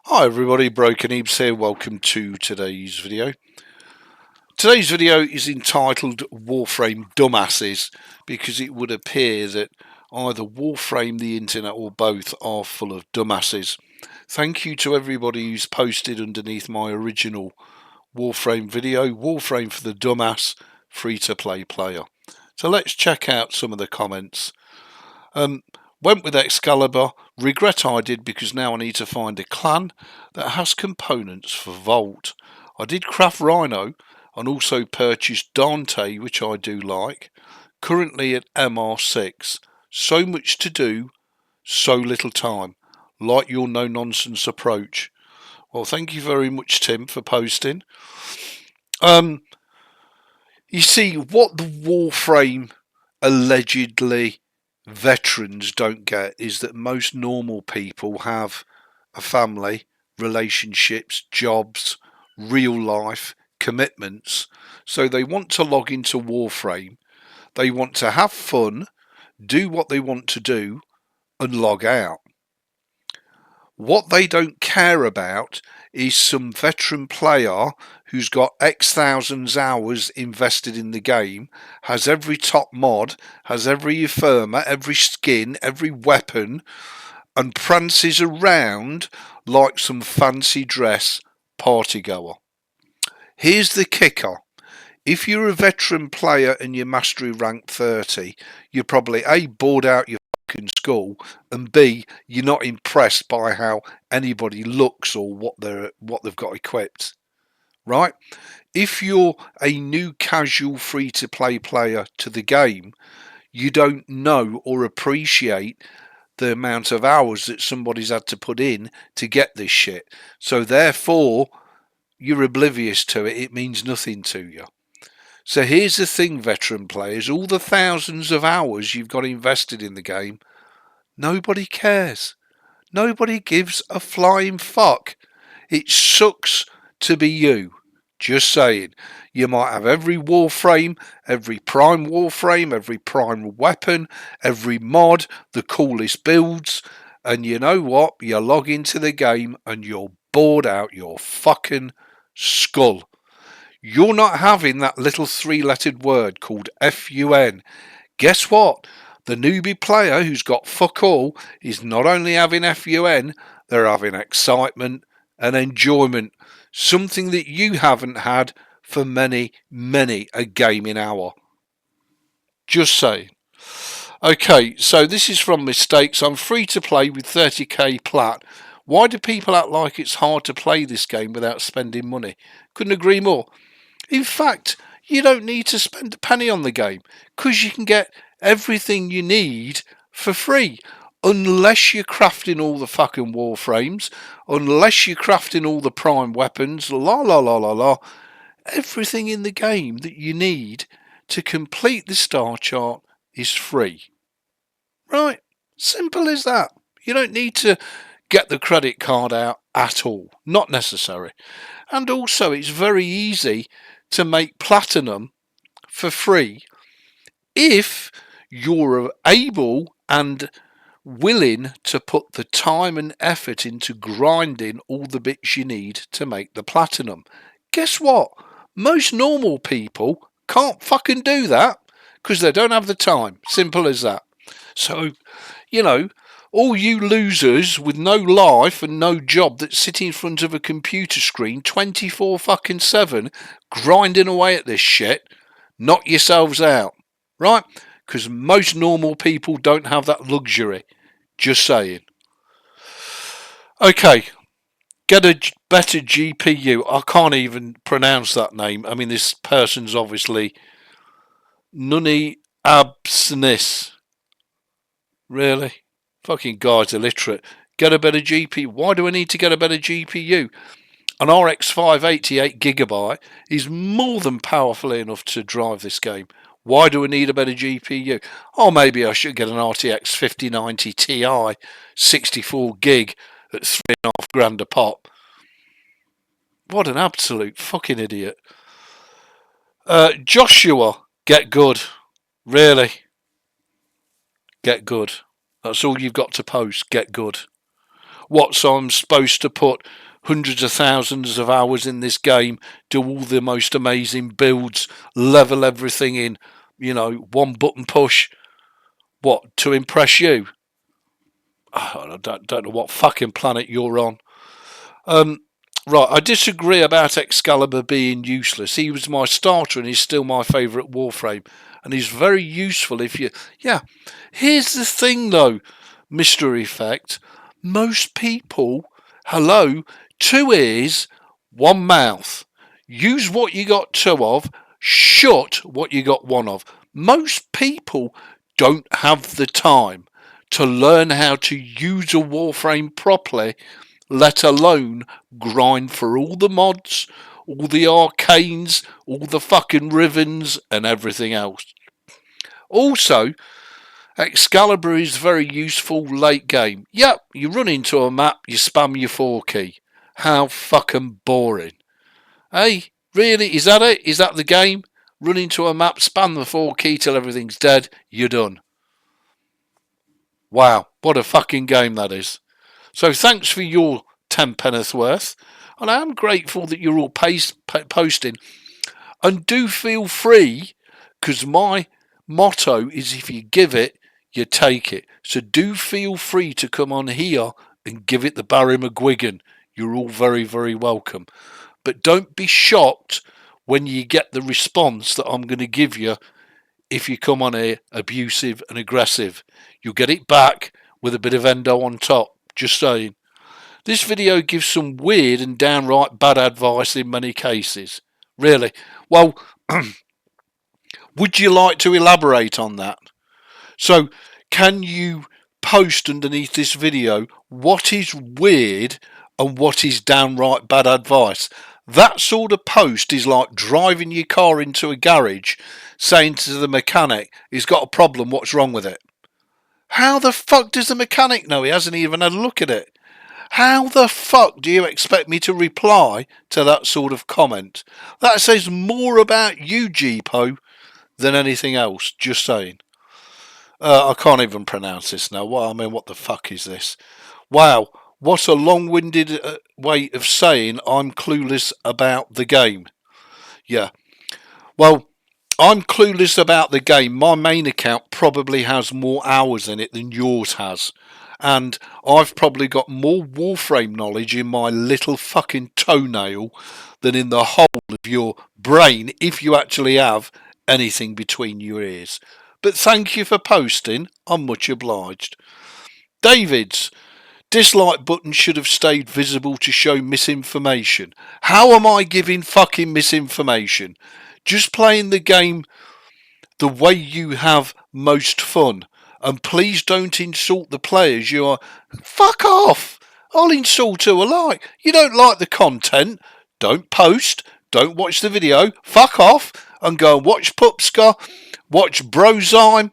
Hi everybody, Broken Ebeez here. Welcome to today's video. Today's video is entitled Warframe Dumbasses because it would appear that either Warframe, the internet, or both are full of dumbasses. Thank you to everybody who's posted underneath my original Warframe video, Warframe for the Dumbass Free-to-Play Player. So let's check out some of the comments. Went with Excalibur, regret I did because now I need to find a clan that has components for Vault. I did craft Rhino and also purchased Dante, which I do like. Currently at MR6. So much to do, so little time. Like your no-nonsense approach. Well, thank you very much, Tim, for posting. You see, what the Warframe allegedly veterans don't get is that most normal people have a family, relationships, jobs, real life, commitments. So they want to log into Warframe, they want to have fun, do what they want to do, and log out. What they don't care about is some veteran player who's got X thousands hours invested in the game, has every top mod, has every Epherma, every skin, every weapon, and prances around like some fancy dress party goer. Here's the kicker. If you're a veteran player and you're mastery rank 30, you're probably A, bored out your fucking skull, and B, you're not impressed by how anybody looks or what they've got equipped. Right? If you're a new casual free to play player to the game, you don't know or appreciate the amount of hours that somebody's had to put in to get this shit. So therefore, you're oblivious to it. It means nothing to you. So here's the thing, veteran players, all the thousands of hours you've got invested in the game, nobody cares. Nobody gives a flying fuck. It sucks to be you. Just saying. You might have every Warframe, every prime Warframe, every prime weapon, every mod, the coolest builds, and you know what? You log into the game and you're bored out your fucking skull. You're not having that little three-lettered word called FUN. Guess what? The newbie player who's got fuck all is not only having FUN, they're having excitement and enjoyment. Something that you haven't had for many, many a gaming hour. Just saying. Okay, so this is from Mistakes. I'm free to play with 30k plat. Why do people act like it's hard to play this game without spending money? Couldn't agree more. In fact, you don't need to spend a penny on the game because you can get everything you need for free. Unless you're crafting all the fucking Warframes, unless you're crafting all the prime weapons, la la la la la. Everything in the game that you need to complete the star chart is free. Right? Simple as that. You don't need to get the credit card out at all. Not necessary. And also, it's very easy to make platinum for free if you're able and willing to put the time and effort into grinding all the bits you need to make the platinum. Guess what? Most normal people can't fucking do that because they don't have the time. Simple as that. So, you know, all you losers with no life and no job that sit in front of a computer screen 24 fucking 7 grinding away at this shit, knock yourselves out, right? Because most normal people don't have that luxury. Just saying. Okay, get a better GPU. I can't even pronounce that name. I mean, this person's obviously Nunny Absnis. Really? Fucking guy's illiterate. Get a better GPU. Why do I need to get a better GPU? An RX 588GB is more than powerful enough to drive this game. Why do I need a better GPU? Oh, maybe I should get an RTX 5090 Ti 64 gig at $3.5 a pop. What an absolute fucking idiot. Joshua, get good. Really? Get good. That's all you've got to post. Get good. What, so I'm supposed to put hundreds of thousands of hours in this game, do all the most amazing builds, level everything in, one button push? What, to impress you? I don't know what fucking planet you're on. Right, I disagree about Excalibur being useless. He was my starter and he's still my favourite Warframe. And he's very useful if you... Yeah, here's the thing though, Mr. Effect. Most people, hello, 2 ears, 1 mouth. Use what you got 2 of, shut what you got 1 of. Most people don't have the time to learn how to use a Warframe properly, let alone grind for all the mods, all the arcanes, all the fucking ribbons and everything else. Also, Excalibur is very useful late game. Yep, you run into a map, you spam your 4 key. How fucking boring. Hey, really? Is that it? Is that the game? Run into a map, spam the 4 key till everything's dead, you're done. Wow, what a fucking game that is. So thanks for your 10 penneth worth, and I am grateful that you're all posting. And do feel free, because my motto is if you give it, you take it. So do feel free to come on here and give it the Barry McGuigan. You're all very, very welcome. But don't be shocked when you get the response that I'm going to give you if you come on here abusive and aggressive. You'll get it back with a bit of endo on top. Just saying. This video gives some weird and downright bad advice in many cases. Really? Well, would you like to elaborate on that? So, can you post underneath this video what is weird and what is downright bad advice? That sort of post is like driving your car into a garage, saying to the mechanic, he's got a problem, what's wrong with it? How the fuck does the mechanic know? He hasn't even had a look at it. How the fuck do you expect me to reply to that sort of comment? That says more about you, Jeepo, than anything else. Just saying. I can't even pronounce this now. Well, I mean, what the fuck is this? Wow, what a long-winded way of saying I'm clueless about the game. Yeah. Well, I'm clueless about the game. My main account probably has more hours in it than yours has. And I've probably got more Warframe knowledge in my little fucking toenail than in the whole of your brain, if you actually have anything between your ears. But thank you for posting. I'm much obliged. David's dislike button should have stayed visible to show misinformation. How am I giving fucking misinformation? Just playing the game the way you have most fun. And please don't insult the players. You are... Fuck off! I'll insult who I like. You don't like the content, don't post, don't watch the video, fuck off, and go and watch Pupska, watch Brozyme.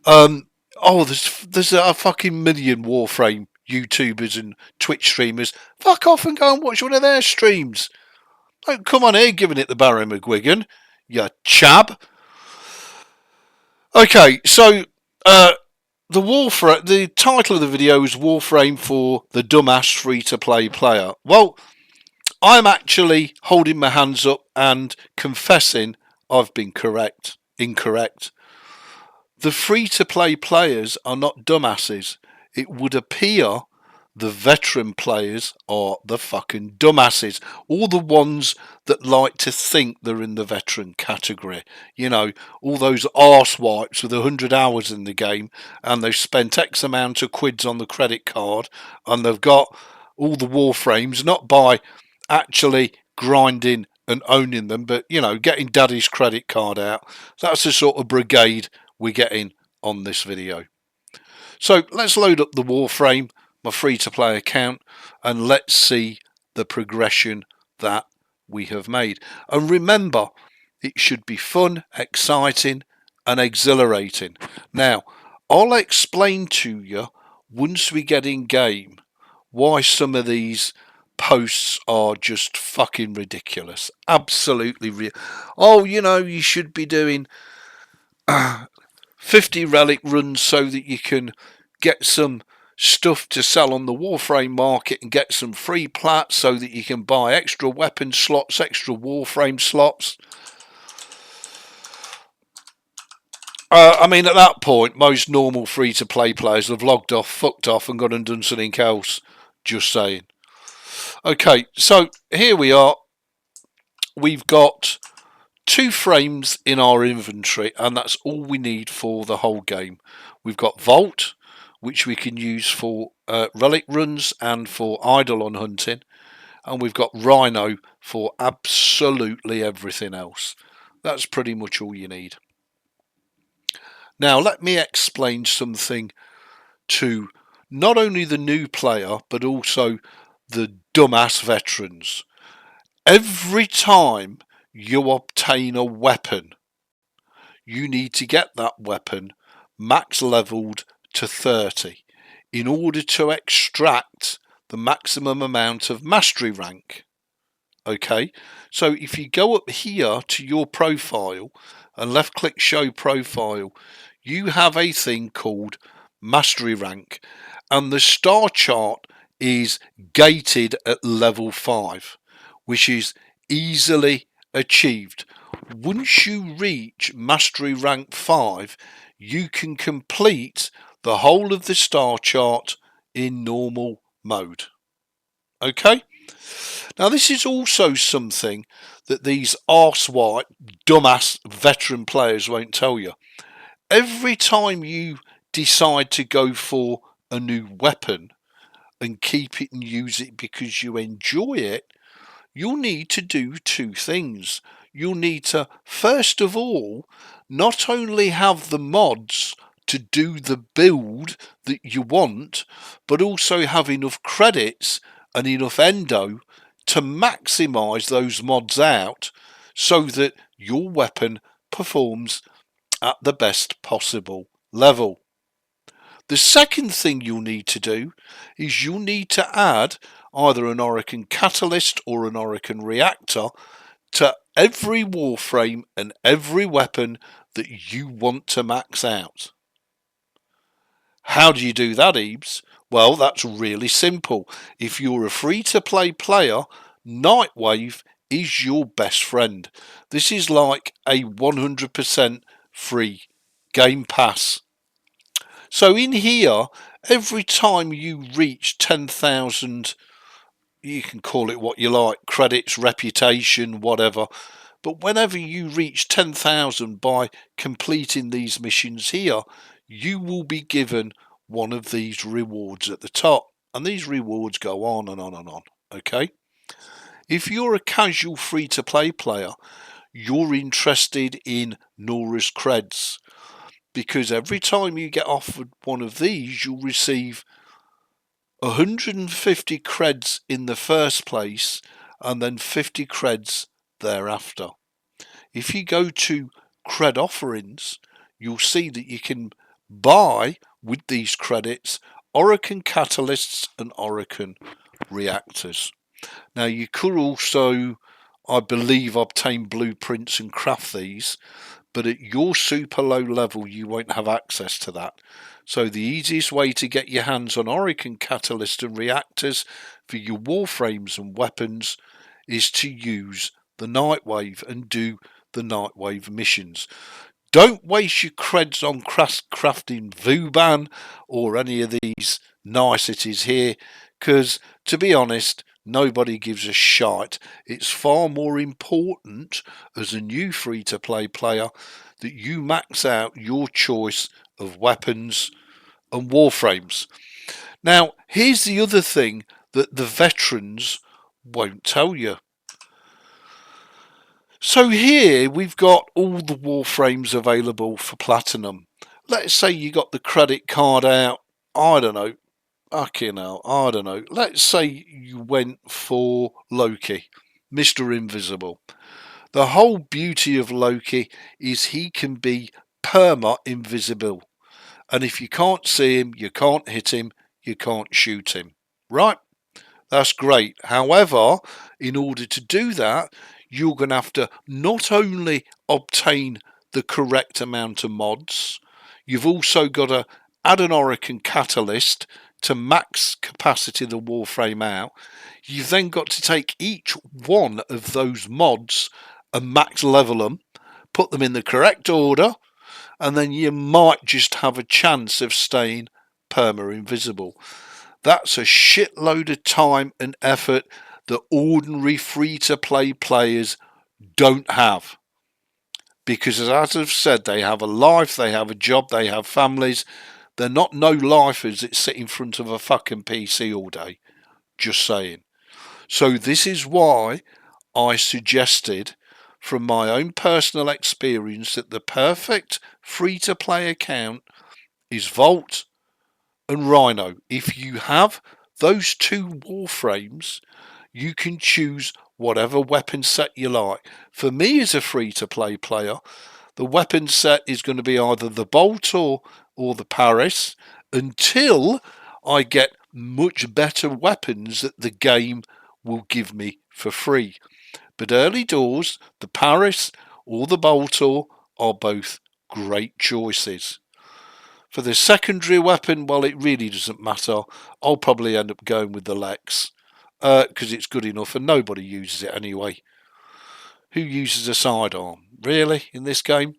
There's a fucking million Warframe YouTubers and Twitch streamers. Fuck off and go and watch one of their streams. Don't come on here giving it the Barry McGuigan, you chab. Okay, so the title of the video is Warframe for the Dumbass Free-to-Play Player. Well, I'm actually holding my hands up and confessing I've been incorrect. The free-to-play players are not dumbasses. It would appear the veteran players are the fucking dumbasses. All the ones that like to think they're in the veteran category. You know, all those arse wipes with 100 hours in the game and they've spent X amount of quids on the credit card and they've got all the Warframes, not by actually grinding and owning them, but, you know, getting daddy's credit card out. That's the sort of brigade we're getting on this video. So let's load up the Warframe, my free-to-play account, and let's see the progression that we have made. And remember, it should be fun, exciting and exhilarating. Now, I'll explain to you once we get in game why some of these posts are just fucking ridiculous. Absolutely oh, you know, you should be doing 50 relic runs so that you can get some stuff to sell on the Warframe market and get some free plats so that you can buy extra weapon slots, extra Warframe slots. I mean, at that point, most normal free-to-play players have logged off, fucked off, and gone and done something else. Just saying. Okay, so here we are. We've got 2 frames in our inventory, and that's all we need for the whole game. We've got Vault, which we can use for relic runs and for Eidolon hunting, and we've got Rhino for absolutely everything else. That's pretty much all you need. Now let me explain something to not only the new player but also the dumbass veterans. Every time you obtain a weapon, you need to get that weapon max leveled to 30 in order to extract the maximum amount of mastery rank. Okay, so if you go up here to your profile and left click show profile, you have a thing called mastery rank, and the star chart is gated at level 5, which is easily achieved. Once you reach mastery rank 5, you can complete the whole of the star chart in normal mode. Okay, now this is also something that these arse-white dumbass veteran players won't tell you. Every time you decide to go for a new weapon and keep it and use it because you enjoy it, you'll need to do 2 things. You'll need to, first of all, not only have the mods to do the build that you want, but also have enough credits and enough endo to maximize those mods out so that your weapon performs at the best possible level. The second thing you'll need to do is you'll need to add either an Orokin catalyst or an Orokin reactor to every Warframe and every weapon that you want to max out. How do you do that, Ebeez? Well, that's really simple. If you're a free-to-play player, Nightwave is your best friend. This is like a 100% free game pass. So in here, every time you reach 10,000, you can call it what you like, credits, reputation, whatever, but whenever you reach 10,000 by completing these missions here, you will be given one of these rewards at the top, and these rewards go on and on and on. Okay, if you're a casual free-to-play player, you're interested in Nora's creds, because every time you get offered one of these, you'll receive 150 creds in the first place and then 50 creds thereafter. If you go to cred offerings, you'll see that you can buy with these credits Orokin catalysts and Orokin reactors. Now you could also, I believe, obtain blueprints and craft these, but at your super low level you won't have access to that. So the easiest way to get your hands on Orokin catalyst and reactors for your warframes and weapons is to use the Nightwave and do the Nightwave missions. Don't waste your creds on crafting Vuban or any of these niceties here, because to be honest, nobody gives a shite. It's far more important as a new free-to-play player that you max out your choice of weapons and warframes. Now, here's the other thing that the veterans won't tell you. So here we've got all the warframes available for platinum. Let's say you got the credit card out, I don't know, I don't know. Let's say you went for Loki, Mr. Invisible. The whole beauty of Loki is he can be perma invisible. And if you can't see him, you can't hit him, you can't shoot him. Right? That's great. However, in order to do that, you're going to have to not only obtain the correct amount of mods, you've also got to add an Orokin catalyst to max capacity the Warframe out, you've then got to take each one of those mods and max level them, put them in the correct order, and then you might just have a chance of staying perma-invisible. That's a shitload of time and effort that ordinary free-to-play players don't have. Because as I've said, they have a life, they have a job, they have families. They're not no-lifers that sit in front of a fucking PC all day. Just saying. So this is why I suggested, from my own personal experience, that the perfect free-to-play account is Vault and Rhino. If you have those two Warframes, you can choose whatever weapon set you like. For me as a free-to-play player, the weapon set is going to be either the Bolt or the Paris, until I get much better weapons that the game will give me for free. But early doors, the Paris or the Boltor are both great choices. For the secondary weapon, well, it really doesn't matter. I'll probably end up going with the Lex, because it's good enough and nobody uses it anyway. Who uses a sidearm, really, in this game?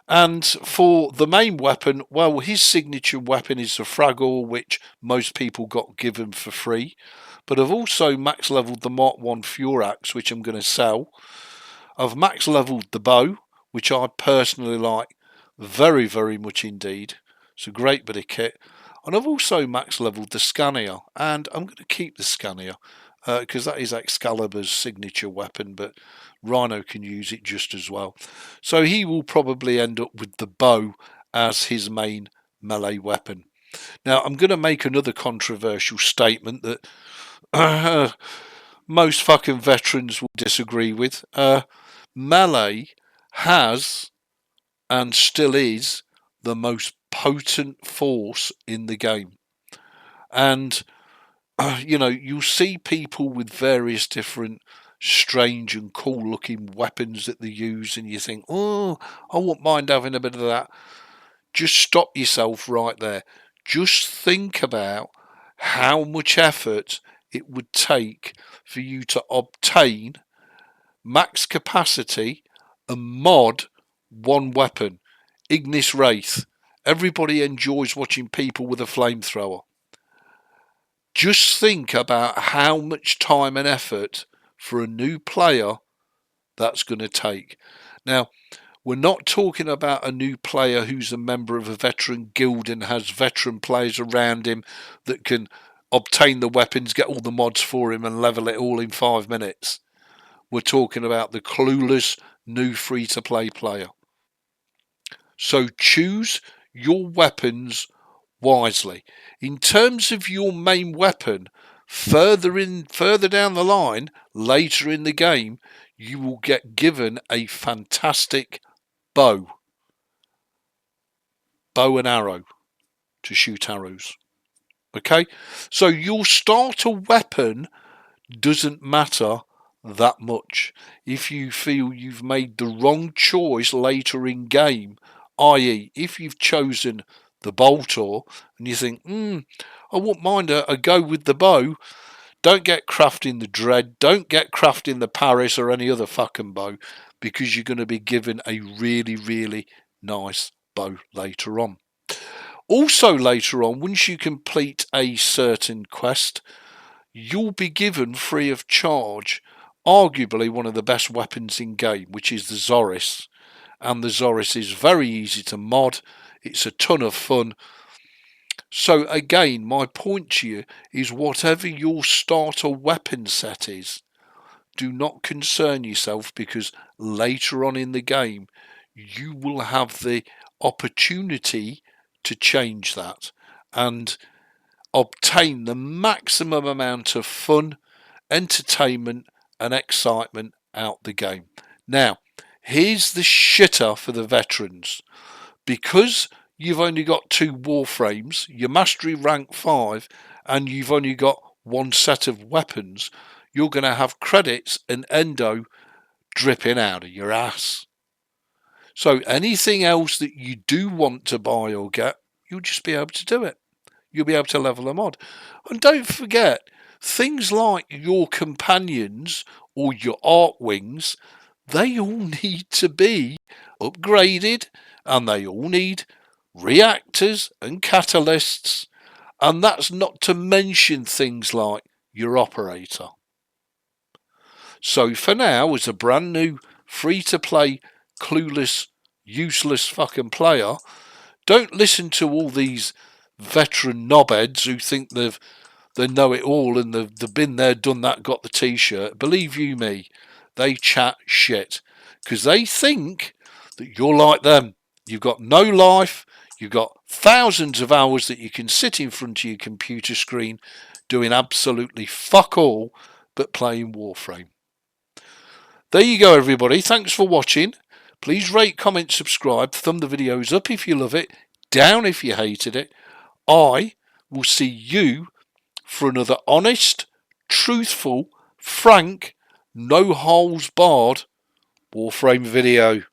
And for the main weapon, well, his signature weapon is the Fragor, which most people got given for free. But I've also max leveled the Mark 1 Furax, which I'm going to sell. I've max leveled the bow, which I personally like very, very much indeed. It's a great bit of kit. And I've also max leveled the Scania, and I'm going to keep the Scania because that is Excalibur's signature weapon, but Rhino can use it just as well. So he will probably end up with the bow as his main melee weapon. Now, I'm going to make another controversial statement that most fucking veterans will disagree with. Melee has and still is the most potent force in the game. And, you'll see people with various different strange and cool looking weapons that they use, and you think, oh, I wouldn't mind having a bit of that. Just stop yourself right there. Just think about how much effort it would take for you to obtain max capacity and mod one weapon. Ignis Wraith. Everybody enjoys watching people with a flamethrower. Just think about how much time and effort for a new player that's going to take. Now, we're not talking about a new player who's a member of a veteran guild and has veteran players around him that can obtain the weapons, get all the mods for him and level it all in 5 minutes. We're talking about the clueless new free-to-play player. So choose your weapons wisely. In terms of your main weapon, further down the line, later in the game, you will get given a fantastic bow and arrow to shoot arrows. Okay, so your starter weapon doesn't matter that much. If you feel you've made the wrong choice later in game, i.e. if you've chosen the Boltor and you think, I wouldn't mind a go with the bow, don't get crafting the Dread, don't get crafting the Paris or any other fucking bow, because you're going to be given a really, really nice bow later on. Also later on, once you complete a certain quest, you'll be given free of charge arguably one of the best weapons in game, which is the Zoris. And the Zoris is very easy to mod. It's a ton of fun. So again, my point to you is whatever your starter weapon set is, do not concern yourself, because later on in the game you will have the opportunity to change that and obtain the maximum amount of fun, entertainment and excitement out the game. Now, here's the shitter for the veterans. Because you've only got 2 Warframes, your mastery rank 5, and you've only got 1 set of weapons, you're going to have credits and endo dripping out of your ass. So anything else that you do want to buy or get, you'll just be able to do it. you'll be able to level a mod. And don't forget, things like your companions or your arc wings, they all need to be upgraded, and they all need reactors and catalysts, and that's not to mention things like your operator. So for now, as a brand new free-to-play, clueless, useless fucking player, don't listen to all these veteran knobheads who think they know it all and they've been there, done that, got the t-shirt. Believe you me, they chat shit because they think that you're like them. You've got no life. You've got thousands of hours that you can sit in front of your computer screen doing absolutely fuck all but playing Warframe. There you go, everybody. Thanks for watching. Please rate, comment, subscribe. Thumb the videos up if you love it, down if you hated it. I will see you for another honest, truthful, frank, no holes barred Warframe video.